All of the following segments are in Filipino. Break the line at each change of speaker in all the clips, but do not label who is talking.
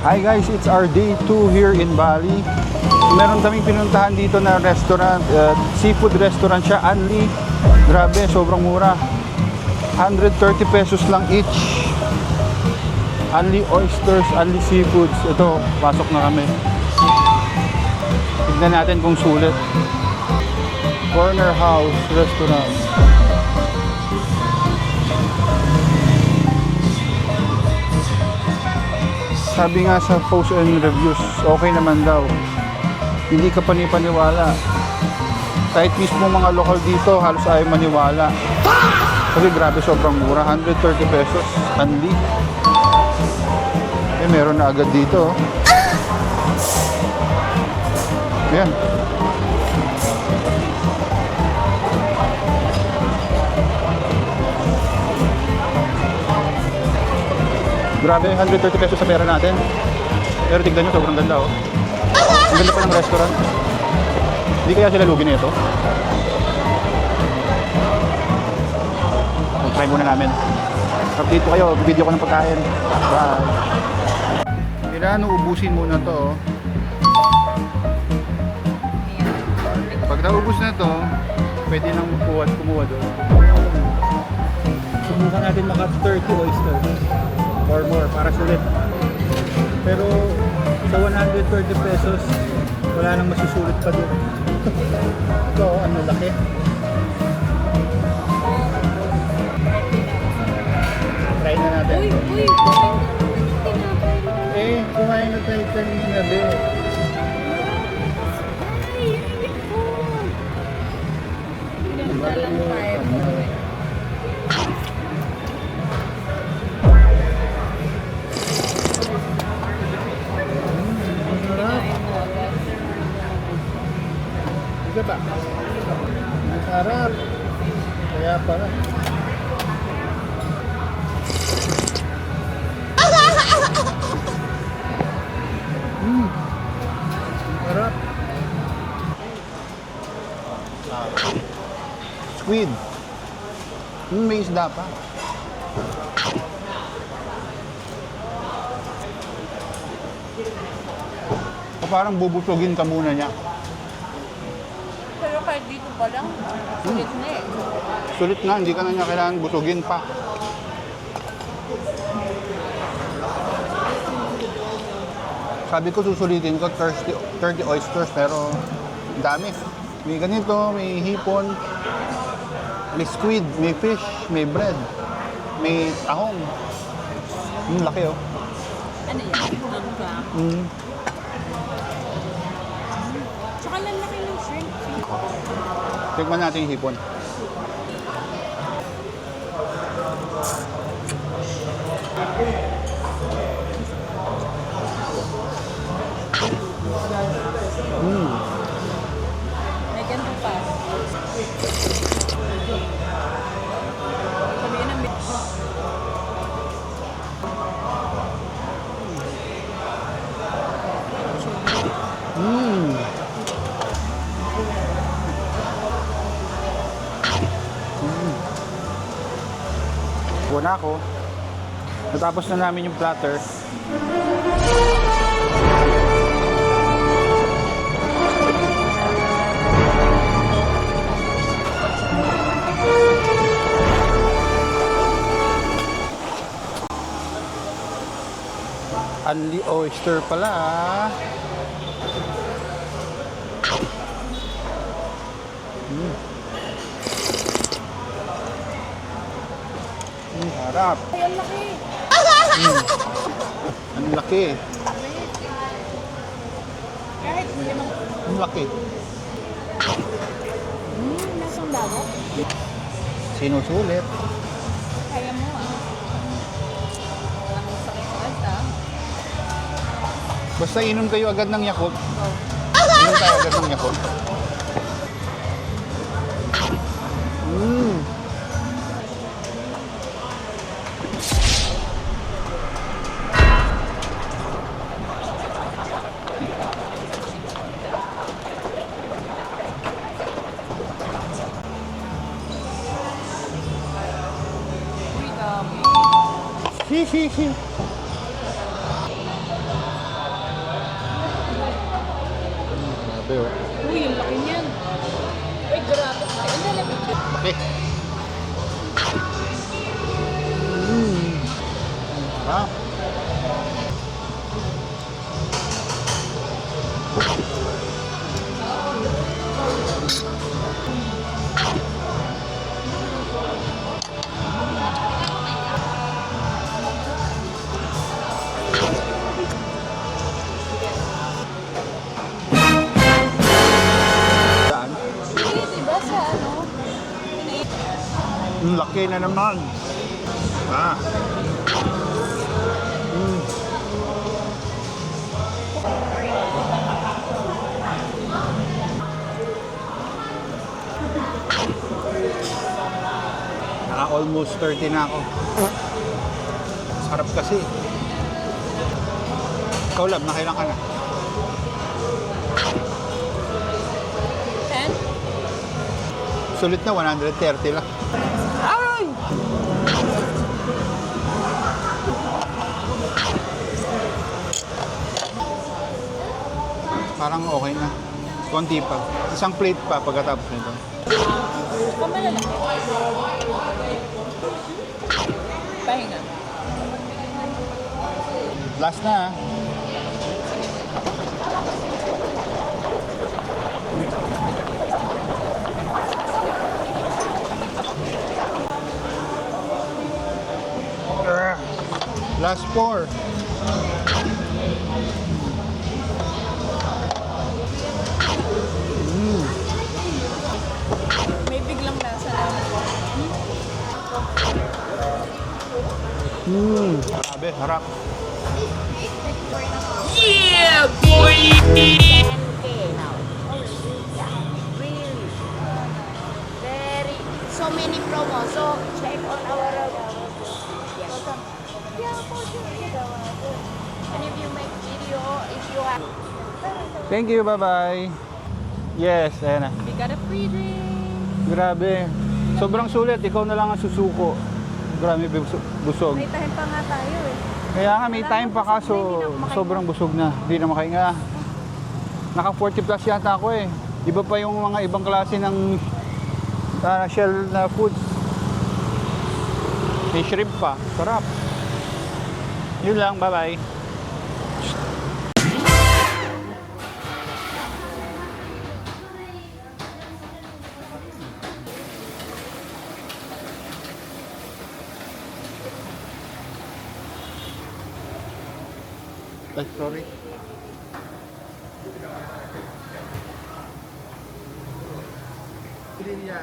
Hi guys, it's our day 2 here in Bali. Meron kaming pinuntahan dito na restaurant, seafood restaurant siya, Anli. Grabe, sobrang mura. 130 pesos lang each. Anli oysters, Anli seafoods. Ito, pasok na kami. Tignan natin kung sulit. Corner House Restaurant. Sabi nga sa post and reviews, okay naman daw. Hindi ka panipaniwala. Kahit mismo mga lokal dito, halos ayaw maniwala. Kasi grabe, sobrang mura. 130 pesos. Anli. Eh, meron na agad dito. Ayan. Grabe, 130 pesos sa pera natin. Pero tignan nyo, sobrang ganda oh. Ang ganda pa ng restaurant. Hindi kaya sila lugi nito. Try muna namin. Update ko kayo, video ko ng pagkain. Bye! Kailangan ubusin muna to oh. Pag naubos na to, pwede nang kumuha doon. Subukan natin maka 30 oysters or more para sulit. Pero sa 130 pesos, wala nang masusulit pa doon. Ito, ano laki. Try na natin.
Uy!
Eh, kumain na tayo kanina, be. Diba ba? Masarap. Kaya pala. Sarap. Squid. May isda pa. O parang bubusugin ka muna niya.
Pero kahit dito pa lang, sulit na eh.
Sulit na, hindi ka na niya kailangan busugin pa. Sabi ko susulitin ko 30 oysters pero dami. May ganito, may hipon, may squid, may fish, may bread, may tahong. Laki oh.
Ano yan?
Mm.
Tsaka lalaki ng shrimp.
Tikman natin yung hipon.
May ganito pa. Sabihin ng
Buwan na ako. Natapos na namin yung platter. Anli oyster pala. Harap.
Ay, ang laki.
Ang laki.
Kahit hindi mo.
Ang laki.
Nasang dagat.
Sinusulit.
Kaya mo ah. Ang sakit-sakit ah.
Basta inom kayo agad ng Yakult.
Oh.
Inom tayo agad ng Yakult.
Uy, dami.
Hihihi. Grabe oh.
Uy, yung laki niyan. Uy, grabe. Ay, ang lalaki.
Laki. Ah. Saan?
Hindi, diba sa ano?
Ang laki na naman. Ah. Almost 30 na ako. Sarap kasi. Ikaw lab, nakailan ka na?
10?
Sulit na, 130 lang.
Ay!
Parang okay na. Konti pa. Isang plate pa pagkatapos nito.
Kamalalaki. Pahinga.
Last na ah. Last 4.
May biglang lasa na.
Grabe, harap.
Yeah, boy!
10K now. Oh, yeah. Really. Very, so many promos. So, check on our yes. Yeah, for sure. And if you make video, if you have...
Thank you, bye-bye. Yes, ayan na.
We got a free drink.
Grabe. Sobrang sulit, ikaw na lang ang susuko. Grabe, busog.
May time pa nga tayo eh.
Kaya nga, may time pa kaso sobrang busog na. Hindi na makahinga. Naka 40 plus yata ako eh. Iba pa yung mga ibang klase ng shell na foods. May shrimp pa. Sarap. Yun lang, bye-bye. Ay, sorry.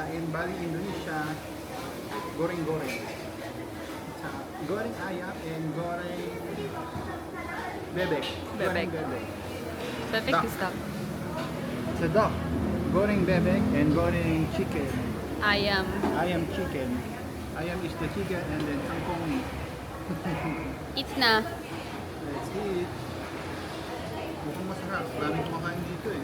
In Bali, Indonesia, goreng-goreng. Goreng ayam and goreng bebek. Goreng bebek.
Bebek
Duck.
is duck.
It's a duck. Goreng bebek and goreng chicken.
Ayam.
Ayam chicken. Ayam is the chicken and then kangkong meat.
Eat na.
Let's eat. Mukhang masarap. Daming kumakain dito eh.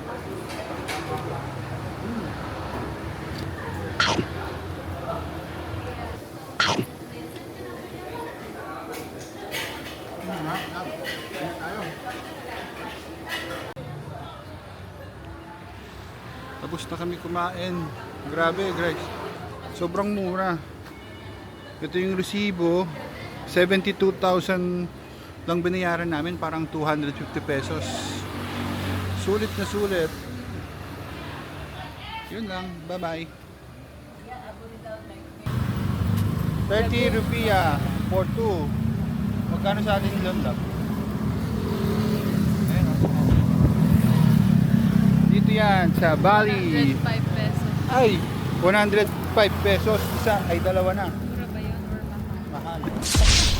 Tapos na kami kumain. Grabe guys. Sobrang mura. Ito yung resibo. 72,000 lang binayaran namin. Parang 250 pesos. Sulit na sulit. Yun lang. Bye bye. 30 rupiah for 2. Magkano sa atin yung lap? Ayan, oh. Dito yan sa Bali.
105 pesos.
Ay, 105 pesos. Isa ay dalawa na.
Mura ba yun or mahal?
Mahal.